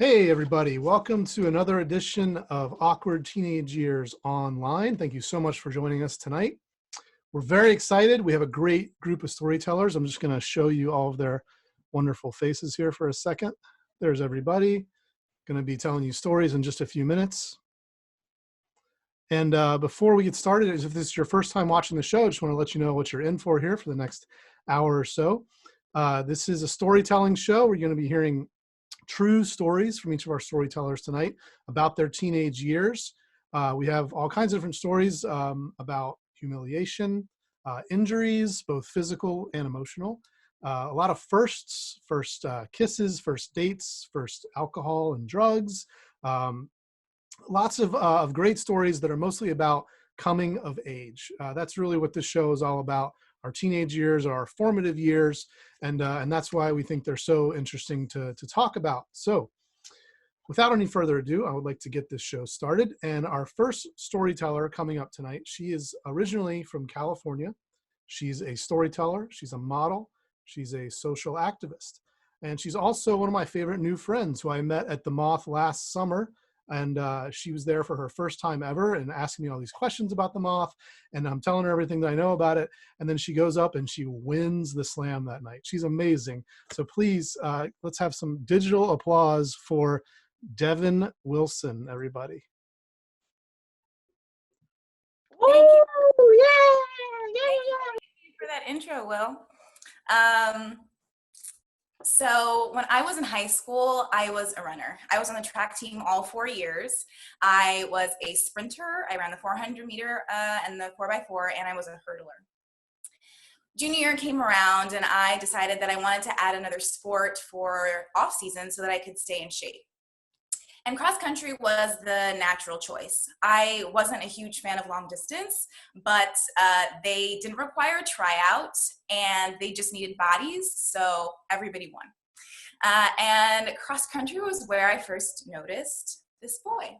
Hey everybody, welcome to another edition of Awkward Teenage Years Online. Thank you so much for joining us tonight. We're very excited. We have a great group of storytellers. I'm just going to show you all of their wonderful faces here for a second. There's everybody. Going to be telling you stories in just a few minutes. And before we get started, if this is your first time watching the show, I just want to let you know what you're in for here for the next hour or so. This is a storytelling show. We're going to be hearing true stories from each of our storytellers tonight about their teenage years. We have all kinds of different stories about humiliation, injuries, both physical and emotional. A lot of firsts, first kisses, first dates, first alcohol and drugs. Lots of great stories that are mostly about coming of age. That's really what this show is all about. Our teenage years, our formative years, and that's why we think they're so interesting to talk about. So without any further ado, I would like to get this show started. And our first storyteller coming up tonight, she is originally from California. She's a storyteller, she's a model, she's a social activist. And she's also one of my favorite new friends who I met at the Moth last summer. And she was there for her first time ever and asking me all these questions about the Moth. And I'm telling her everything that I know about it. And then she goes up and she wins the slam that night. She's amazing. So please, let's have some digital applause for Devin Wilson, everybody. Thank you. Thank you for that intro, Will. So when I was in high school, I was a runner. I was on the track team all 4 years. I was a sprinter. I ran the 400 meter and the 4x4, and I was a hurdler. Junior year came around, and I decided that I wanted to add another sport for off season so that I could stay in shape. And cross country was the natural choice. I wasn't a huge fan of long distance, but they didn't require a tryout, and they just needed bodies, so everybody won. And cross country was where I first noticed this boy.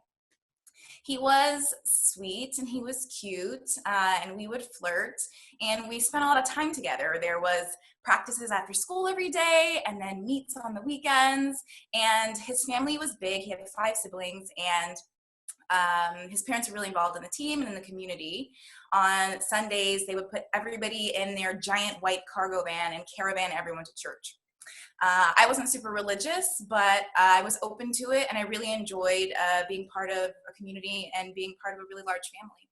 He was sweet and he was cute, and we would flirt, and we spent a lot of time together. There was practices after school every day, and then meets on the weekends, and his family was big. He had 5 siblings, and his parents were really involved in the team and in the community. On Sundays, they would put everybody in their giant white cargo van and caravan everyone to church. I wasn't super religious, but I was open to it, and I really enjoyed being part of a community and being part of a really large family.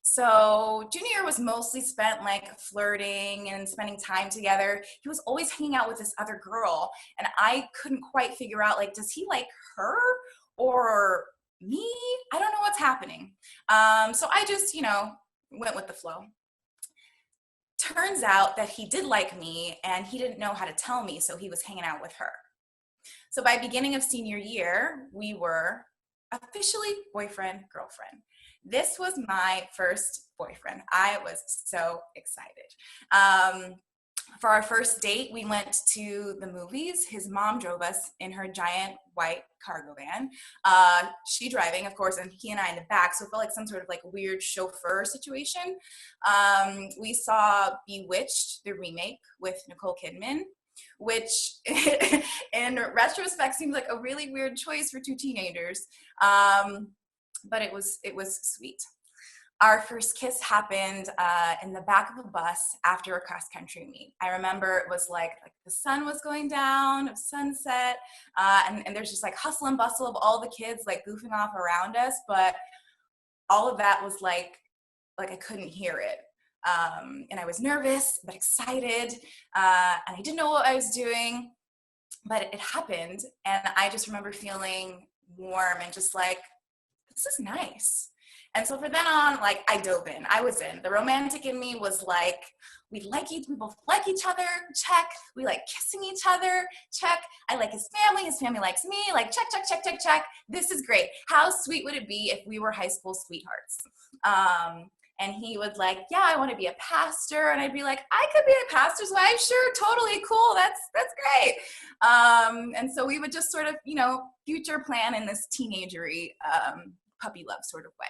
So junior year was mostly spent like flirting and spending time together. He was always hanging out with this other girl, and I couldn't quite figure out, like, does he like her or me? I don't know what's happening. So I just, went with the flow. Turns out that he did like me, and he didn't know how to tell me, so he was hanging out with her. So by beginning of senior year, we were officially boyfriend, girlfriend. This was my first boyfriend. I was so excited. For our first date, we went to the movies. His mom drove us in her giant white cargo van. She driving, of course, and he and I in the back, so it felt like some sort of like weird chauffeur situation. We saw Bewitched, the remake with Nicole Kidman, which in retrospect seems like a really weird choice for 2 teenagers, but it was sweet. Our first kiss happened in the back of a bus after a cross-country meet. I remember it was like the sun was going down, of sunset, and there's just like hustle and bustle of all the kids like goofing off around us, but all of that was like I couldn't hear it. And I was nervous, but excited, and I didn't know what I was doing, but it happened, and I just remember feeling warm and just like, this is nice. And so from then on, like, I dove in. I was in. The romantic in me was like, we both like each other, check. We like kissing each other, check. I like his family likes me, like, check, check, check, check, check. This is great. How sweet would it be if we were high school sweethearts? And he would like, yeah, I want to be a pastor. And I'd be like, I could be a pastor's wife. Sure, totally cool. That's great. And so we would just sort of, future plan in this teenagery puppy love sort of way.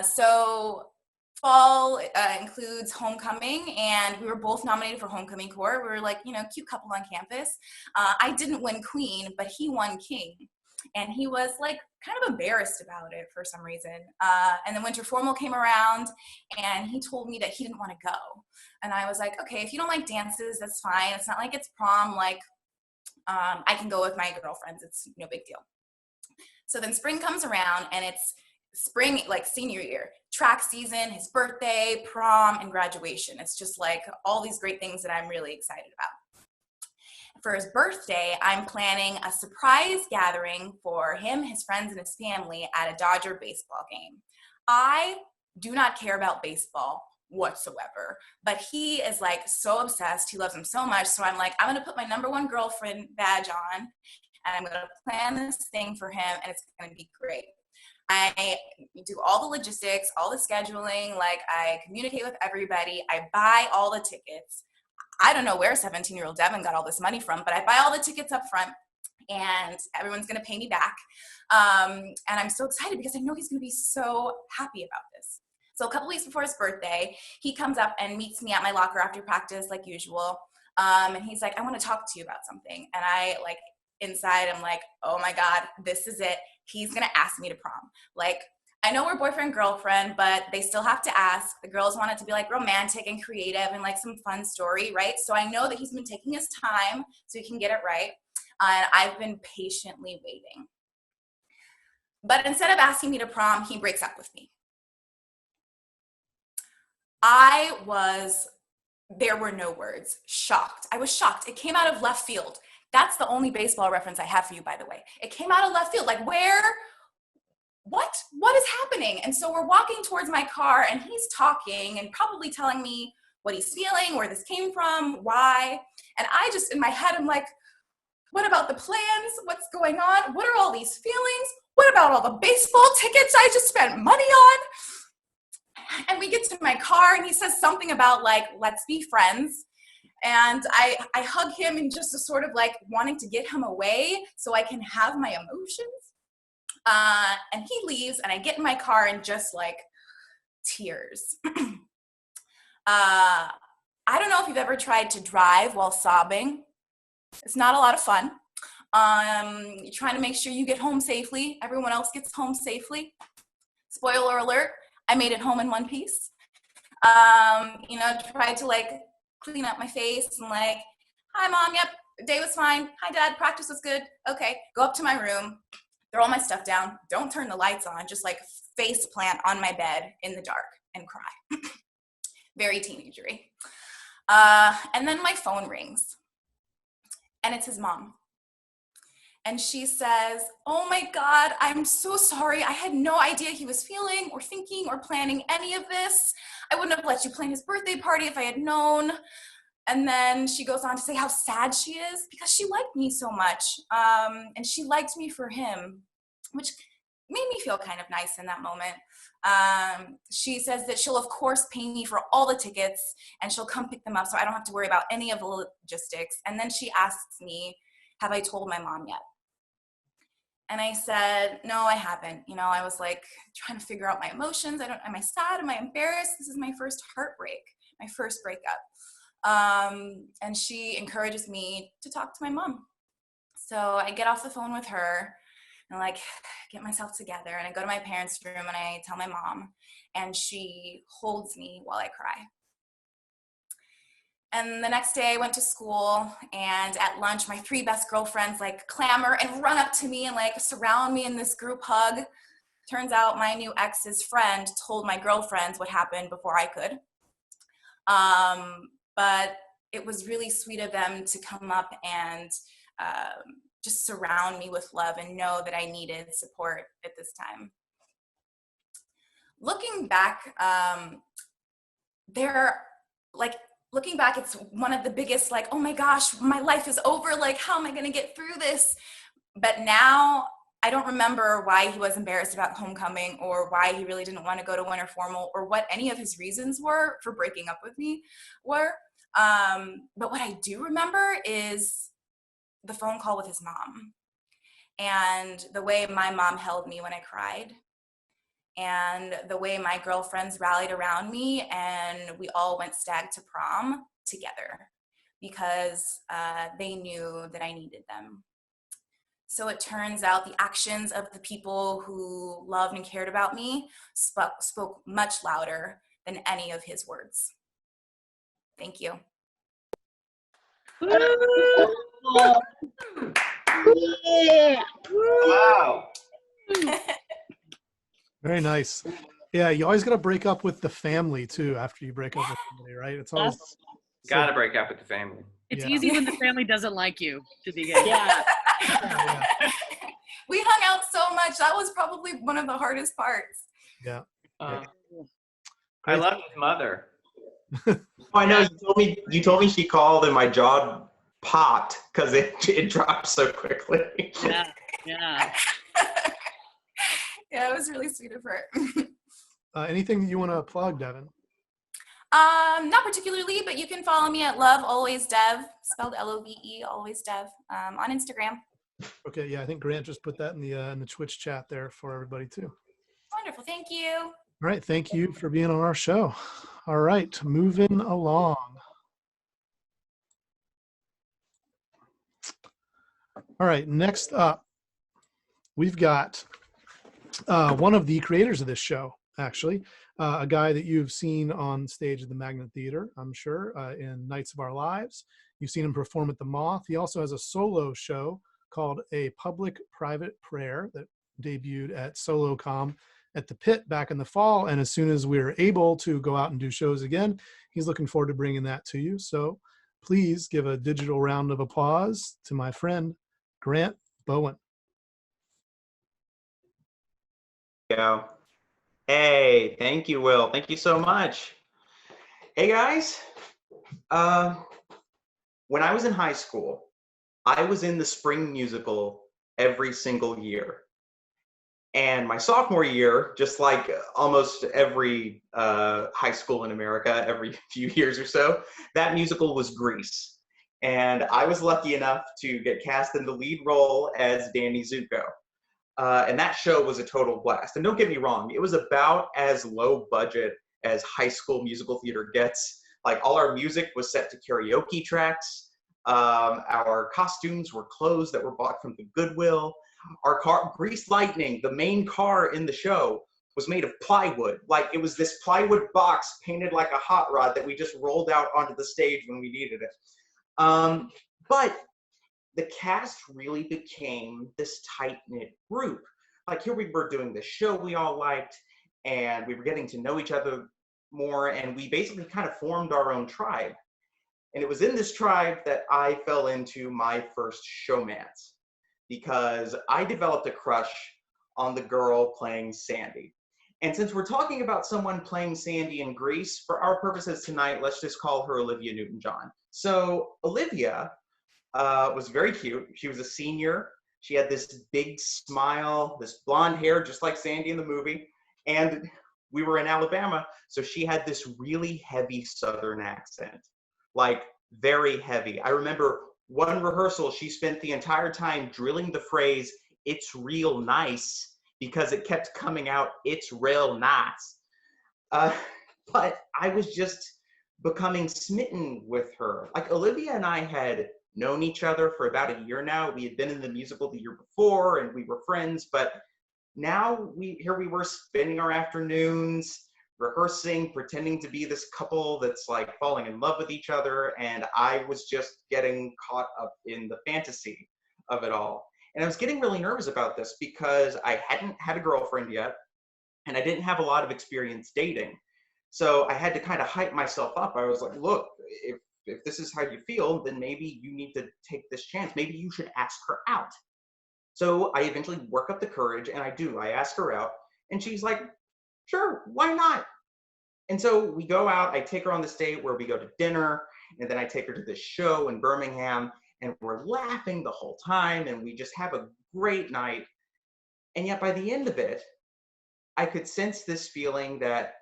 So fall includes homecoming, and we were both nominated for homecoming corps. We were like, cute couple on campus. I didn't win queen, but he won king. And he was like kind of embarrassed about it for some reason. And then winter formal came around, and he told me that he didn't want to go. And I was like, okay, if you don't like dances, that's fine. It's not like it's prom. Like, I can go with my girlfriends. It's no big deal. So then spring comes around, and it's spring, like senior year, track season, his birthday, prom, and graduation. It's just like all these great things that I'm really excited about. For his birthday, I'm planning a surprise gathering for him, his friends, and his family at a Dodger baseball game. I do not care about baseball whatsoever, but he is like so obsessed. He loves him so much. So I'm like, I'm going to put my number one girlfriend badge on, and I'm going to plan this thing for him, and it's going to be great. I do all the logistics, all the scheduling, like I communicate with everybody. I buy all the tickets. I don't know where 17-year-old Devin got all this money from, but I buy all the tickets up front, and everyone's going to pay me back. And I'm so excited because I know he's going to be so happy about this. So a couple weeks before his birthday, he comes up and meets me at my locker after practice like usual. And he's like, I want to talk to you about something. And I like inside, I'm like, oh my God, this is it. He's going to ask me to prom. Like, I know we're boyfriend, girlfriend, but they still have to ask. The girls want it to be like romantic and creative and like some fun story, right? So I know that he's been taking his time so he can get it right. And I've been patiently waiting. But instead of asking me to prom, he breaks up with me. There were no words, shocked. I was shocked. It came out of left field. That's the only baseball reference I have for you, by the way. It came out of left field. Like, what is happening? And so we're walking towards my car, and he's talking and probably telling me what he's feeling, where this came from, why. And I just, in my head, I'm like, what about the plans? What's going on? What are all these feelings? What about all the baseball tickets I just spent money on? And we get to my car, and he says something about like, let's be friends. And I hug him and just a sort of like wanting to get him away so I can have my emotions. And he leaves, and I get in my car and just like tears. I don't know if you've ever tried to drive while sobbing. It's not a lot of fun. You're trying to make sure you get home safely. Everyone else gets home safely. Spoiler alert, I made it home in one piece. Tried to like clean up my face and like, hi mom, yep, day was fine. Hi dad, practice was good. Okay, go up to my room, throw all my stuff down, don't turn the lights on, just like face plant on my bed in the dark and cry. Very teenagery. And then my phone rings, and it's his mom. And she says, oh my God, I'm so sorry. I had no idea he was feeling or thinking or planning any of this. I wouldn't have let you plan his birthday party if I had known. And then she goes on to say how sad she is because she liked me so much. And she liked me for him, which made me feel kind of nice in that moment. She says that she'll of course pay me for all the tickets, and she'll come pick them up so I don't have to worry about any of the logistics. And then she asks me, have I told my mom yet? And I said, no, I haven't. I was like trying to figure out my emotions. Am I sad? Am I embarrassed? This is my first heartbreak, my first breakup. And she encourages me to talk to my mom. So I get off the phone with her and like get myself together, and I go to my parents' room and I tell my mom, and she holds me while I cry. And the next day I went to school, and at lunch, my 3 best girlfriends like clamor and run up to me and like surround me in this group hug. Turns out my new ex's friend told my girlfriends what happened before I could. But it was really sweet of them to come up and just surround me with love and know that I needed support at this time. Looking back, looking back, it's one of the biggest, like, oh my gosh, my life is over. Like, how am I going to get through this? But now I don't remember why he was embarrassed about homecoming, or why he really didn't want to go to winter formal, or what any of his reasons were for breaking up with me were. But what I do remember is the phone call with his mom, and the way my mom held me when I cried, and the way my girlfriends rallied around me, and we all went stag to prom together because they knew that I needed them. So it turns out the actions of the people who loved and cared about me spoke much louder than any of his words. Thank you. Yeah. Wow. Very nice. Yeah, you always got to break up with the family too after you break up with somebody, right? It's always Gotta break up with the family. It's Yeah. easy when the family doesn't like you to begin. Yeah. Yeah. We hung out so much. That was probably one of the hardest parts. Yeah. I love his mother. Oh, I know. You told me she called and my jaw popped because it dropped so quickly. Yeah. Yeah. Yeah, it was really sweet of her. Anything that you want to plug, Devin? Not particularly, but you can follow me at Love Always Dev, spelled Love Always Dev, on Instagram. Okay, yeah, I think Grant just put that in the Twitch chat there for everybody too. Wonderful, thank you. All right, thank you for being on our show. All right, moving along. All right, next up, we've got one of the creators of this show, actually, a guy that you've seen on stage at the Magnet Theater, I'm sure, in Nights of Our Lives. You've seen him perform at the Moth. He also has a solo show called A Public-Private Prayer that debuted at SoloCom at the Pit back in the fall. And as soon as we're able to go out and do shows again, he's looking forward to bringing that to you. So please give a digital round of applause to my friend, Grant Bowen. Yeah. Hey, thank you, Will. Thank you so much. Hey, guys. When I was in high school, I was in the spring musical every single year. And my sophomore year, just like almost every high school in America, every few years or so, that musical was Grease. And I was lucky enough to get cast in the lead role as Danny Zuko. And that show was a total blast. And don't get me wrong, it was about as low budget as high school musical theater gets. Like, all our music was set to karaoke tracks. Our costumes were clothes that were bought from the Goodwill. Our car, Grease Lightning, the main car in the show, was made of plywood. Like, it was this plywood box painted like a hot rod that we just rolled out onto the stage when we needed it. But the cast really became this tight-knit group. Like, here we were doing this show we all liked, and we were getting to know each other more, and we basically kind of formed our own tribe. And it was in this tribe that I fell into my first showmance, because I developed a crush on the girl playing Sandy. And since we're talking about someone playing Sandy in Grease, for our purposes tonight, let's just call her Olivia Newton-John. So Olivia was very cute. She was a senior. She had this big smile, this blonde hair, just like Sandy in the movie. And we were in Alabama, so she had this really heavy Southern accent, like very heavy. I remember one rehearsal, she spent the entire time drilling the phrase, "It's real nice," because it kept coming out, "It's real nice." But I was just becoming smitten with her. Like, Olivia and I had known each other for about a year now. We had been in the musical the year before and we were friends, but now here we were spending our afternoons rehearsing, pretending to be this couple that's like falling in love with each other, and I was just getting caught up in the fantasy of it all. And I was getting really nervous about this because I hadn't had a girlfriend yet, and I didn't have a lot of experience dating. So I had to kind of hype myself up. I was like, look, if this is how you feel, then maybe you need to take this chance. Maybe you should ask her out. So I eventually work up the courage, and I ask her out, and she's like, sure, why not? And so we go out, I take her on this date where we go to dinner, and then I take her to this show in Birmingham, and we're laughing the whole time, and we just have a great night. And yet by the end of it, I could sense this feeling that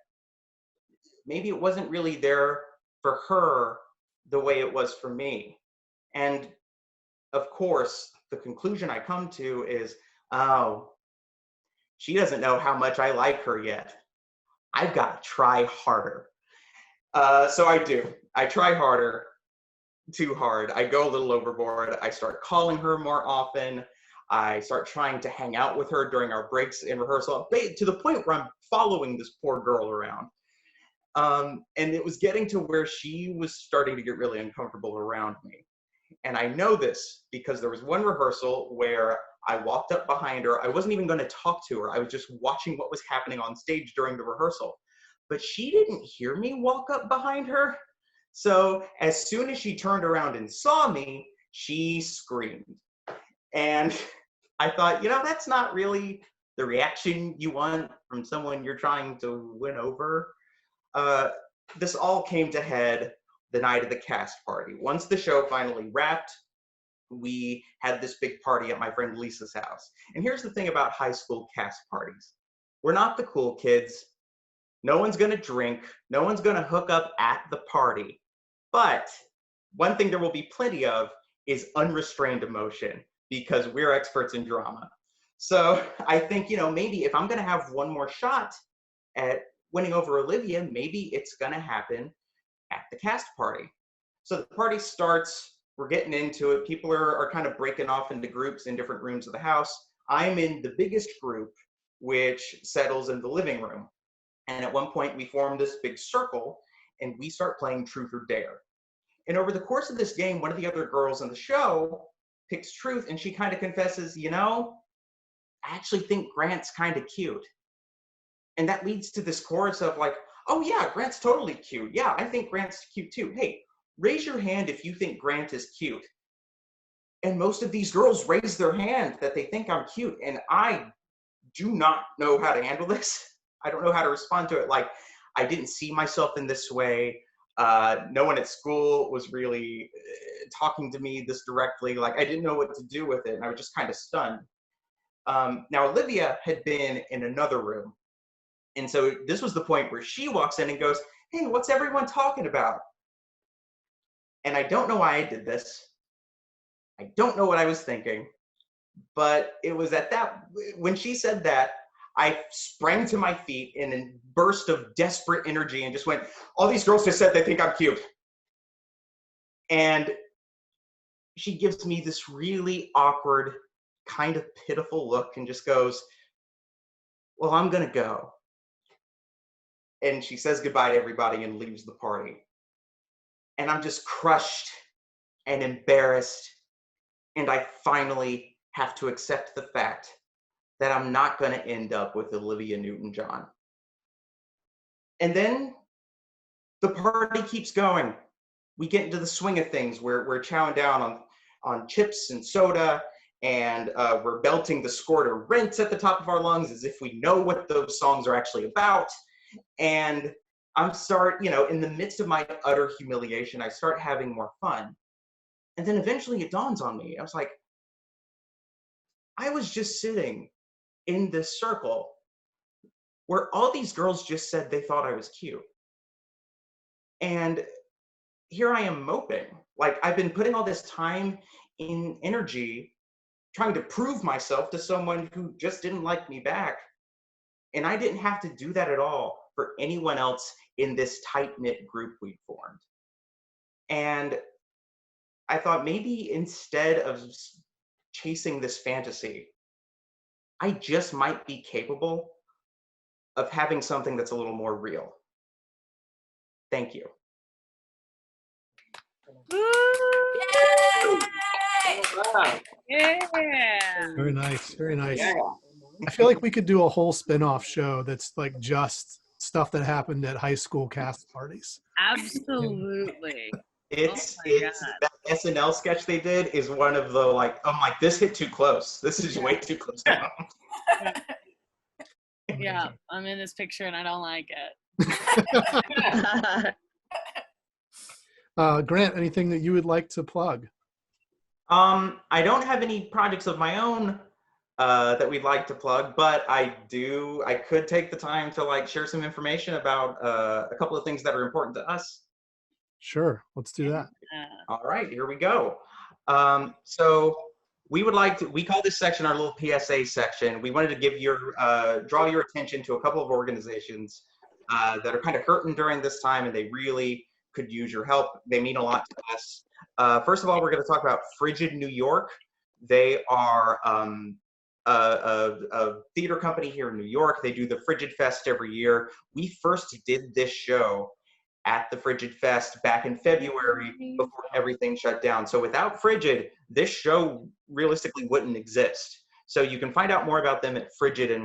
maybe it wasn't really there for her the way it was for me. And of course, the conclusion I come to is, oh, she doesn't know how much I like her yet. I've got to try harder. So I do. I try harder, too hard. I go a little overboard. I start calling her more often. I start trying to hang out with her during our breaks in rehearsal, to the point where I'm following this poor girl around. And it was getting to where she was starting to get really uncomfortable around me. And I know this because there was one rehearsal where I walked up behind her. I wasn't even going to talk to her. I was just watching what was happening on stage during the rehearsal. But she didn't hear me walk up behind her. So as soon as she turned around and saw me, she screamed. And I thought, that's not really the reaction you want from someone you're trying to win over. This all came to head the night of the cast party. Once the show finally wrapped, we had this big party at my friend Lisa's house. And here's the thing about high school cast parties. We're not the cool kids. No one's gonna drink. No one's gonna hook up at the party. But one thing there will be plenty of is unrestrained emotion, because we're experts in drama. So I think, maybe if I'm gonna have one more shot at winning over Olivia, maybe it's gonna happen at the cast party. So the party starts, we're getting into it. People are kind of breaking off into groups in different rooms of the house. I'm in the biggest group, which settles in the living room. And at one point we form this big circle and we start playing Truth or Dare. And over the course of this game, one of the other girls in the show picks Truth, and she kind of confesses, I actually think Grant's kind of cute. And that leads to this chorus of like, oh yeah, Grant's totally cute. Yeah, I think Grant's cute too. Hey, raise your hand if you think Grant is cute. And most of these girls raise their hand that they think I'm cute. And I do not know how to handle this. I don't know how to respond to it. Like, I didn't see myself in this way. No one at school was really talking to me this directly. Like, I didn't know what to do with it. And I was just kind of stunned. Now, Olivia had been in another room. And so this was the point where she walks in and goes, hey, what's everyone talking about? And I don't know why I did this. I don't know what I was thinking. But it was when she said that, I sprang to my feet in a burst of desperate energy and just went, all these girls just said they think I'm cute. And she gives me this really awkward, kind of pitiful look and just goes, well, I'm going to go. And she says goodbye to everybody and leaves the party. And I'm just crushed and embarrassed. And I finally have to accept the fact that I'm not going to end up with Olivia Newton-John. And then the party keeps going. We get into the swing of things. We're chowing down on chips and soda, and we're belting the score to Rent at the top of our lungs as if we know what those songs are actually about. And in the midst of my utter humiliation, I start having more fun. And then eventually it dawns on me. I was like, I was just sitting in this circle where all these girls just said they thought I was cute. And here I am moping. Like, I've been putting all this time and energy trying to prove myself to someone who just didn't like me back. And I didn't have to do that at all for anyone else in this tight-knit group we'd formed. And I thought maybe instead of chasing this fantasy, I just might be capable of having something that's a little more real. Thank you. Wow. Yeah. Very nice. Very nice. Yeah. I feel like we could do a whole spin-off show that's like just stuff that happened at high school cast parties. Absolutely. It's Oh my God. that SNL sketch they did is one of the like, I'm like, this hit too close. This is way too close to home. Yeah, I'm in this picture and I don't like it. Grant, anything that you would like to plug? I don't have any projects of my own that we'd like to plug, but I could take the time to like share some information about a couple of things that are important to us. Sure, let's do that. All right, here we go. So we would like to, we call this section our little PSA section. We wanted to give draw your attention to a couple of organizations that are kind of hurting during this time, and they really could use your help. They mean a lot to us. First of all, we're going to talk about Frigid New York. They are a theater company here in New York. They do the Frigid Fest every year. We first did this show at the Frigid Fest back in February before everything shut down. So without Frigid, this show realistically wouldn't exist. So you can find out more about them at frigid.nyc,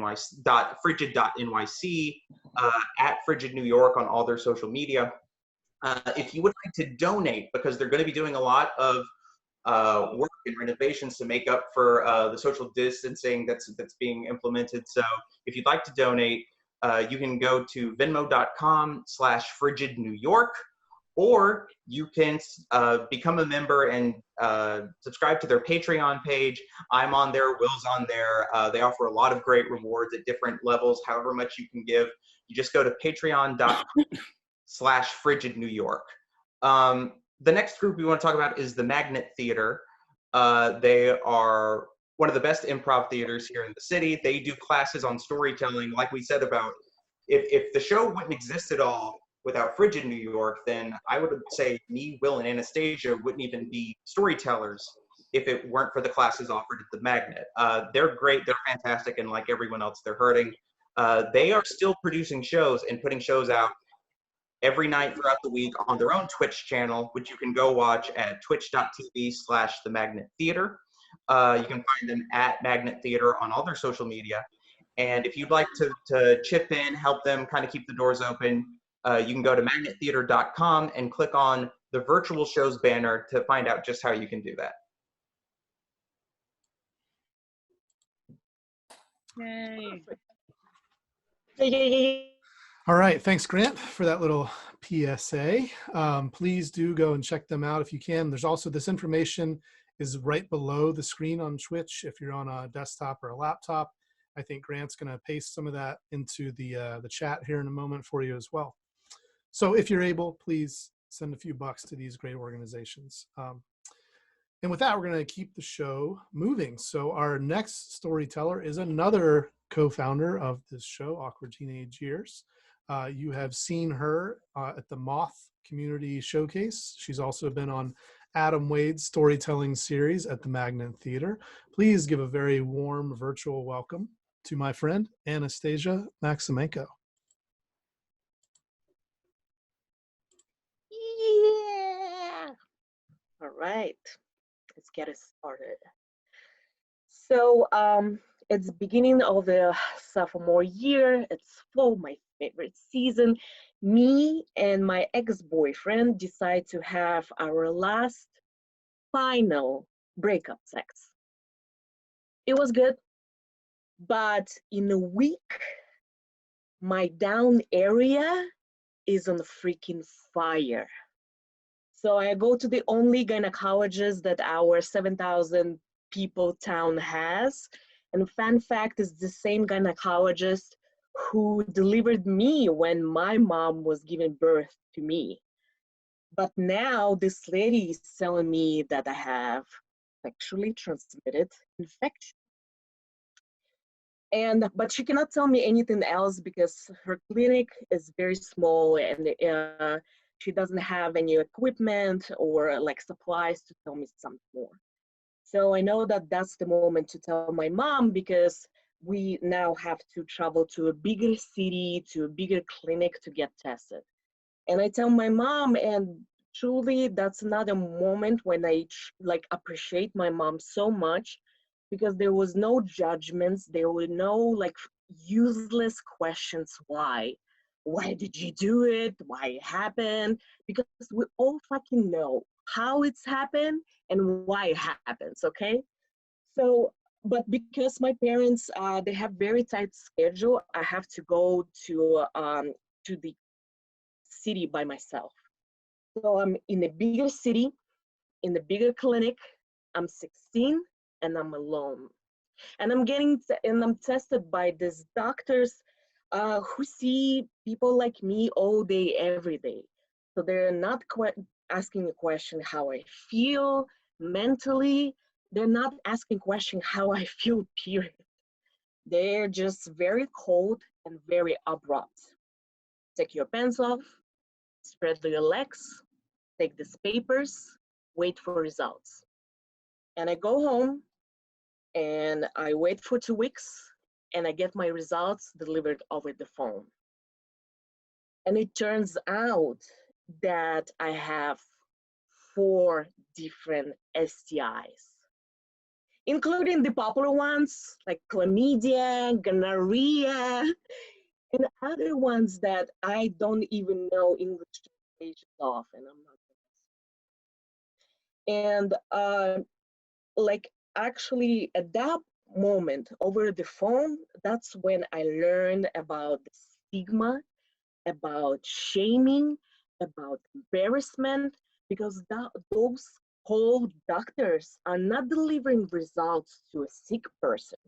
at Frigid New York on all their social media. If you would like to donate, because they're going to be doing a lot of work and renovations to make up for the social distancing that's being implemented. So if you'd like to donate, you can go to venmo.com/frigidnewyork, or you can become a member and subscribe to their Patreon page. I'm on there, Will's on there. They offer a lot of great rewards at different levels, however much you can give. You just go to patreon.com/frigidnewyork. The next group we want to talk about is the Magnet Theater. They are one of the best improv theaters here in the city. They do classes on storytelling. Like we said about, if the show wouldn't exist at all without Frigid New York, then I would say me, Will, and Anastasia wouldn't even be storytellers if it weren't for the classes offered at the Magnet. They're great, they're fantastic, and like everyone else, they're hurting. They are still producing shows and putting shows out every night throughout the week on their own Twitch channel, which you can go watch at twitch.tv/themagnettheater. You can find them at Magnet Theater on all their social media. And if you'd like to chip in, help them kind of keep the doors open, you can go to magnettheater.com and click on the virtual shows banner to find out just how you can do that. Yay. All right, thanks, Grant, for that little PSA. Please do go and check them out if you can. There's also, this information is right below the screen on Twitch if you're on a desktop or a laptop. I think Grant's going to paste some of that into the chat here in a moment for you as well. So if you're able, please send a few bucks to these great organizations. And with that, we're going to keep the show moving. So our next storyteller is another co-founder of this show, Awkward Teenage Years. You have seen her at the Moth Community Showcase. She's also been on Adam Wade's storytelling series at the Magnet Theater. Please give a very warm virtual welcome to my friend, Anastassiya Maximenko. Yeah. All right, let's get it started. So it's beginning of the sophomore year. It's fall, my favorite season. Me and my ex-boyfriend decide to have our last final breakup sex. It was good, but in a week, my down area is on freaking fire. So I go to the only gynecologist that our 7,000 people town has. And fun fact is the same gynecologist who delivered me when my mom was giving birth to me. But now this lady is telling me that I have sexually transmitted infection. But she cannot tell me anything else because her clinic is very small and she doesn't have any equipment or like supplies to tell me something more. So I know that that's the moment to tell my mom because we now have to travel to a bigger city, to a bigger clinic to get tested. And I tell my mom, and truly that's another moment when I appreciate my mom so much because there was no judgments, there were no like useless questions. Why did you do it? Why it happened? Because we all fucking know how it's happened and why it happens, okay? So, but because my parents, they have very tight schedule, I have to go to the city by myself. So I'm in a bigger city, in a bigger clinic. I'm 16 and I'm alone. And I'm tested by these doctors who see people like me all day, every day. So they're not asking a question how I feel mentally. they're not asking question how I feel, period. They're just very cold and very abrupt. Take your pants off, spread your legs, take these papers, wait for results. And I go home and I wait for 2 weeks and I get my results delivered over the phone. And it turns out that I have 4 different STIs, including the popular ones like chlamydia, gonorrhea, and other ones that I don't even know English translations of, and I'm not. And like actually at that moment over the phone, that's when I learned about the stigma, about shaming, about embarrassment, because those cold doctors are not delivering results to a sick person.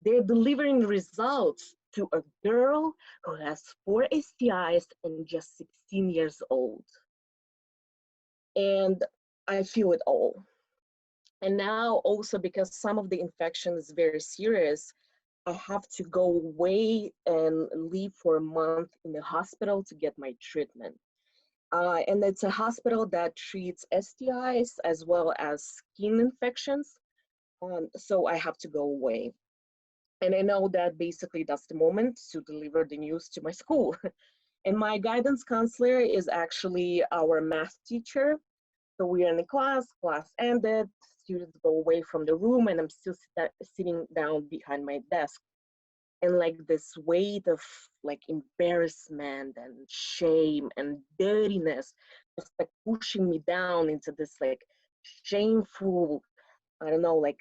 They're delivering results to a girl who has 4 STIs and just 16 years old. And I feel it all. And now also because some of the infection is very serious, I have to go away and leave for a month in the hospital to get my treatment. And it's a hospital that treats STIs as well as skin infections. So I have to go away. And I know that basically that's the moment to deliver the news to my school. And my guidance counselor is actually our math teacher. So we are in the class ended, students go away from the room, and I'm still sitting down behind my desk. And like this weight of like embarrassment and shame and dirtiness just like pushing me down into this like shameful, I don't know, like,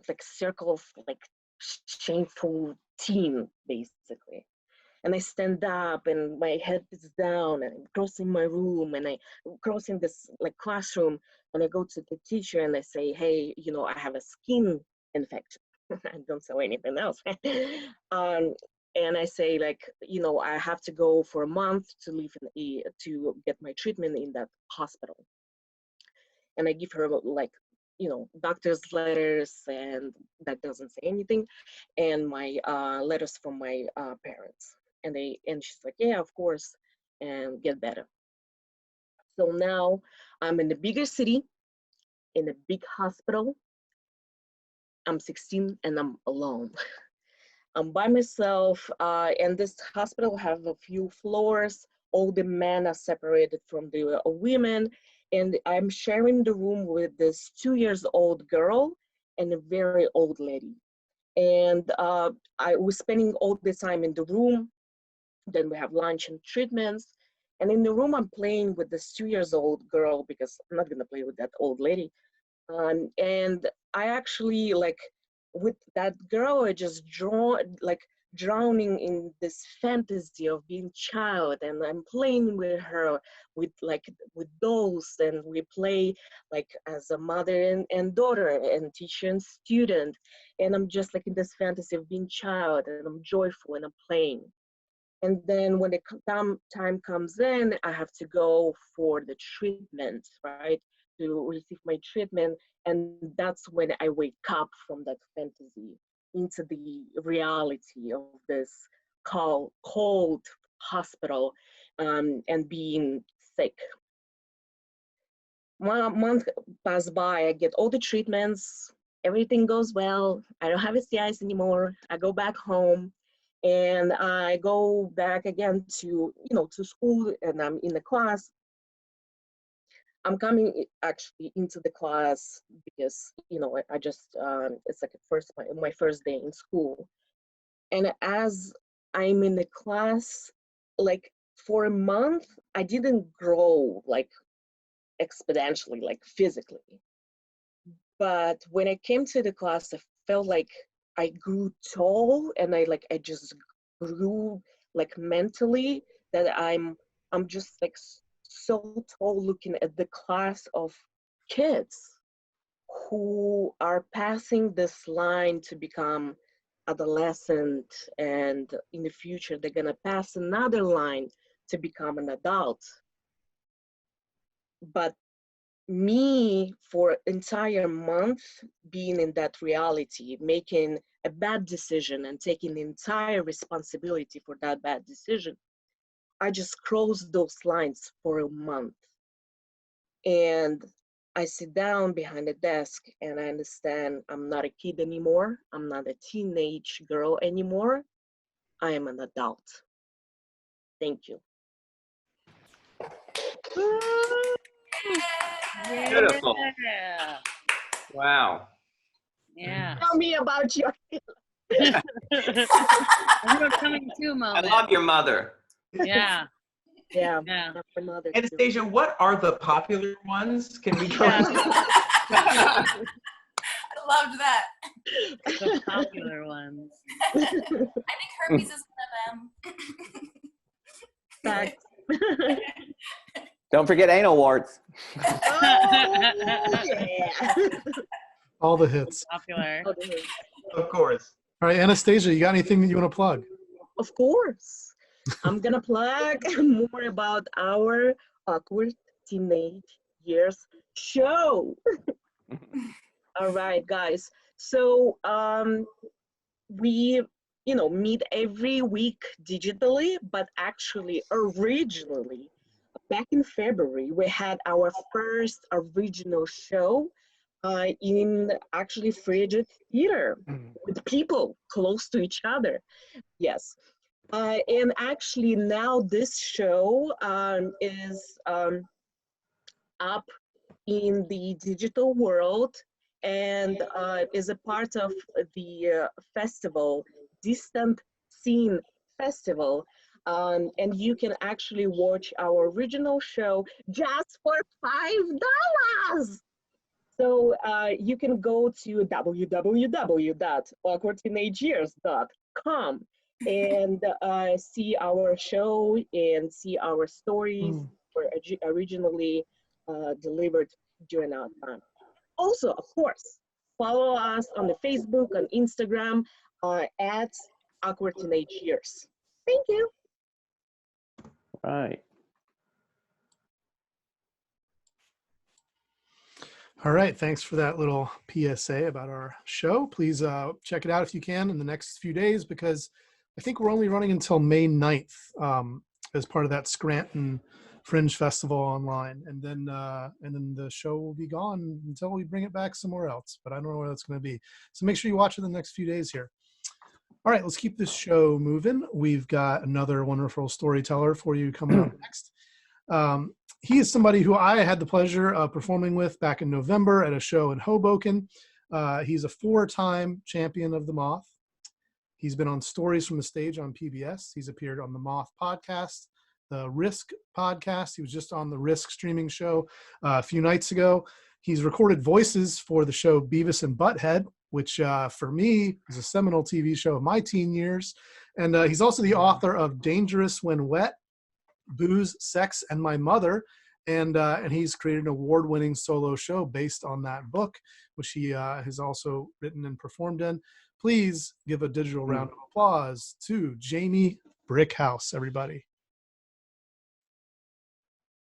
like circle of like shameful teen, basically. And I stand up and my head is down and I'm crossing my room and I'm crossing this like classroom and I go to the teacher and I say, hey, I have a skin infection. I don't say anything else. And I say like, I have to go for a month to leave to get my treatment in that hospital. And I give her like, doctor's letters, and that doesn't say anything, and my letters from my parents. And she's like, yeah, of course, and get better. So now I'm in a bigger city, in a big hospital. I'm 16 and I'm alone. I'm by myself, and this hospital have a few floors. All the men are separated from the women, and I'm sharing the room with this 2-year-old girl and a very old lady. And I was spending all the time in the room. Then we have lunch and treatments. And in the room, I'm playing with this 2-year-old girl because I'm not gonna play with that old lady. And I actually like with that girl, I just drowning in this fantasy of being child, and I'm playing with her with dolls, and we play like as a mother and daughter and teacher and student, and I'm just like in this fantasy of being child, and I'm joyful and I'm playing. And then when the time comes in, I have to go for the treatment, right? To receive my treatment. And that's when I wake up from that fantasy into the reality of this cold hospital and being sick. 1 month pass by, I get all the treatments, everything goes well. I don't have STIs anymore. I go back home. And I go back again to school, and I'm in the class. I'm coming actually into the class because I just it's like my first day in school, and as I'm in the class, like for a month, I didn't grow like exponentially, like physically, but when I came to the class, I felt like I grew tall, and I just grew like mentally, that I'm just like so tall looking at the class of kids who are passing this line to become adolescent, and in the future they're gonna pass another line to become an adult. But me for entire month being in that reality, making a bad decision and taking the entire responsibility for that bad decision, I just crossed those lines for a month. And I sit down behind the desk and I understand I'm not a kid anymore. I'm not a teenage girl anymore. I am an adult. Thank you. Beautiful. Yeah. Wow. Yeah. Tell me about your. I'm coming to I moment. love your mother. Yeah. Yeah, Yeah. that's my mother. Too. Anastasia, what are the popular ones? Can we go? Yeah. I loved that. The popular ones. I think herpes is one of them. Facts. Don't forget anal warts. Oh, yeah. All the hits. Popular. Of course. All right, Anastasia, you got anything that you want to plug? Of course. I'm gonna plug more about our Awkward Teenage Years show. All right, guys. So we, meet every week digitally, but actually originally back in February, we had our first original show in actually Frigid Theater with people close to each other. Yes. And actually now this show is up in the digital world and is a part of the festival, Distant Scene Festival. And you can actually watch our original show just for $5. So you can go to www.awkwardteenageyears.com and see our show and see our stories were originally delivered during our time. Also, of course, follow us on the Facebook, on Instagram, at Awkward Teenage Years. Thank you. Right. All right, thanks for that little PSA about our show. Please check it out if you can in the next few days, because I think we're only running until May 9th as part of that Scranton Fringe Festival online. And then the show will be gone until we bring it back somewhere else, but I don't know where that's going to be. So make sure you watch it in the next few days here. All right, let's keep this show moving. We've got another wonderful storyteller for you coming up next. He is somebody who I had the pleasure of performing with back in November at a show in Hoboken. He's a 4-time champion of the Moth. He's been on Stories from the Stage on PBS. He's appeared on the Moth podcast, the Risk podcast. He was just on the Risk streaming show a few nights ago. He's recorded voices for the show Beavis and Butthead, which for me is a seminal TV show of my teen years. And he's also the author of Dangerous When Wet, Booze, Sex, and My Mother. And he's created an award-winning solo show based on that book, which he has also written and performed in. Please give a digital round of applause to Jamie Brickhouse, everybody.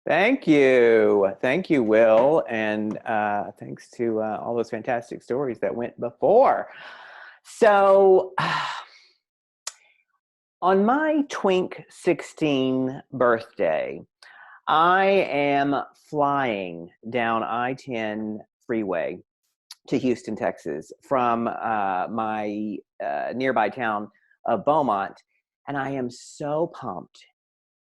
Thank you. Thank you, Will. And thanks to all those fantastic stories that went before. So on my Twink 16 birthday, I am flying down I-10 freeway to Houston, Texas from my nearby town of Beaumont. And I am so pumped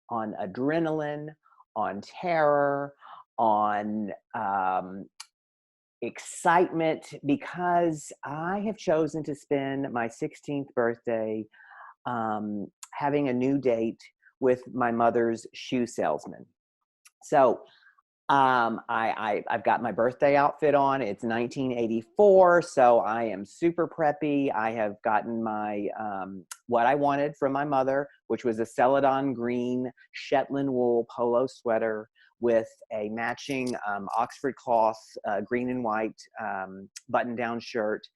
on adrenaline, on terror, on excitement, because I have chosen to spend my 16th birthday having a new date with my mother's shoe salesman. So I've got my birthday outfit on. It's 1984, so I am super preppy. I have gotten my what I wanted from my mother, which was a Celadon green Shetland wool polo sweater with a matching Oxford cloth green and white button-down shirt,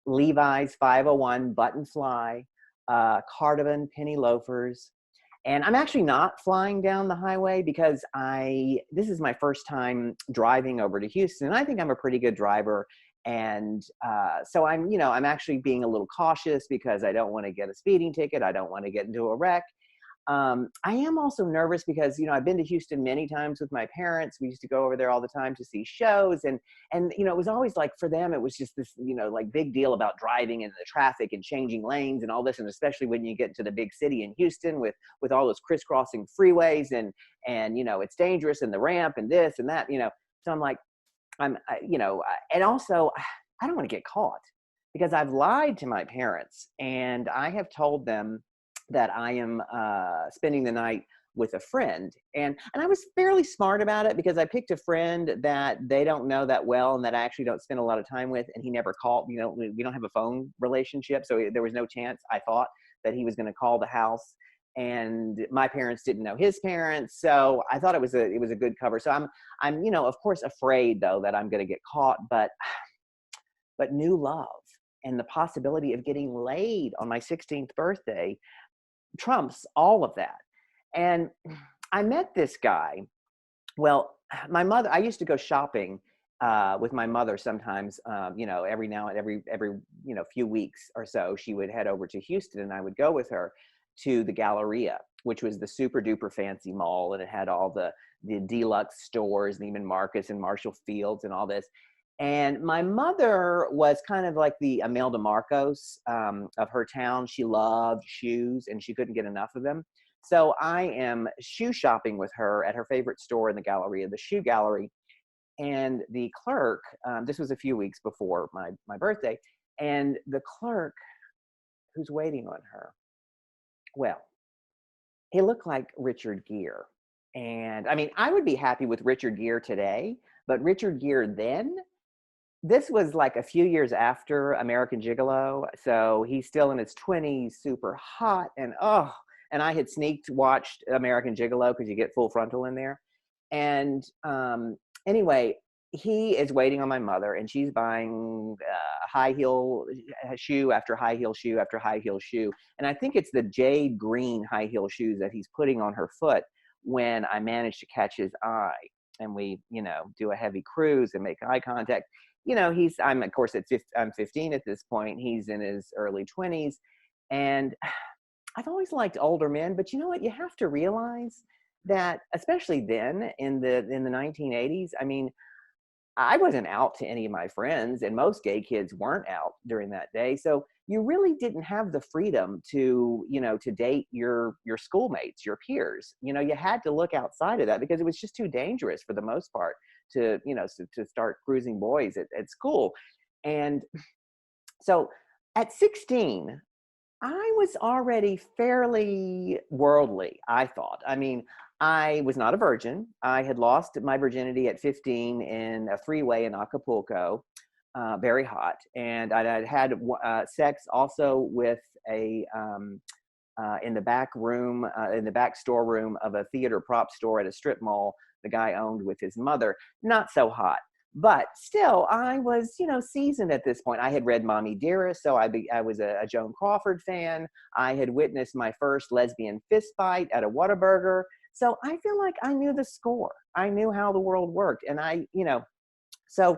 Levi's 501 button fly, cardigan, penny loafers, And I'm actually not flying down the highway because this is my first time driving over to Houston. And I think I'm a pretty good driver. And so I'm actually being a little cautious because I don't want to get a speeding ticket. I don't want to get into a wreck. I am also nervous because, I've been to Houston many times with my parents. We used to go over there all the time to see shows. And it was always like, for them, it was just this, like big deal about driving and the traffic and changing lanes and all this. And especially when you get into the big city in Houston with all those crisscrossing freeways and it's dangerous and the ramp and this and that, So I'm like, and also I don't want to get caught because I've lied to my parents and I have told them that I am spending the night with a friend. And I was fairly smart about it because I picked a friend that they don't know that well and that I actually don't spend a lot of time with. And he never called, we don't have a phone relationship. So there was no chance, I thought, that he was going to call the house. And my parents didn't know his parents. So I thought it was a good cover. So I'm of course afraid though that I'm going to get caught, but new love and the possibility of getting laid on my 16th birthday trumps all of that. And I met this guy. Well, my mother, I used to go shopping with my mother sometimes, every now and every few weeks or so, she would head over to Houston and I would go with her to the Galleria, which was the super duper fancy mall. And it had all the deluxe stores, Neiman Marcus and Marshall Fields and all this. And my mother was kind of like the Imelda Marcos of her town. She loved shoes and she couldn't get enough of them. So I am shoe shopping with her at her favorite store in the Galleria, the Shoe Gallery. And the clerk, this was a few weeks before my birthday, and the clerk who's waiting on her, well, he looked like Richard Gere. And I mean, I would be happy with Richard Gere today, but Richard Gere then, this was like a few years after American Gigolo. So he's still in his 20s, super hot. And I had sneaked watched American Gigolo because you get full frontal in there. And anyway, he is waiting on my mother and she's buying high heel shoe after high heel shoe after high heel shoe. And I think it's the jade green high heel shoes that he's putting on her foot when I manage to catch his eye. And we, do a heavy cruise and make eye contact. I'm of course I'm 15 at this point. He's in his early 20s. And I've always liked older men, but you know what? You have to realize that, especially then in the 1980s, I mean, I wasn't out to any of my friends and most gay kids weren't out during that day. So you really didn't have the freedom to, to date your schoolmates, your peers. You had to look outside of that because it was just too dangerous for the most part to, to start cruising boys at school. And so at 16, I was already fairly worldly, I thought. I mean, I was not a virgin. I had lost my virginity at 15 in a freeway in Acapulco, very hot. And I'd had sex also with in the back room, in the back storeroom of a theater prop store at a strip mall the guy owned with his mother. Not so hot. But still, I was, seasoned at this point. I had read Mommy Dearest, so I was a Joan Crawford fan. I had witnessed my first lesbian fist fight at a Whataburger. So I feel like I knew the score. I knew how the world worked. And so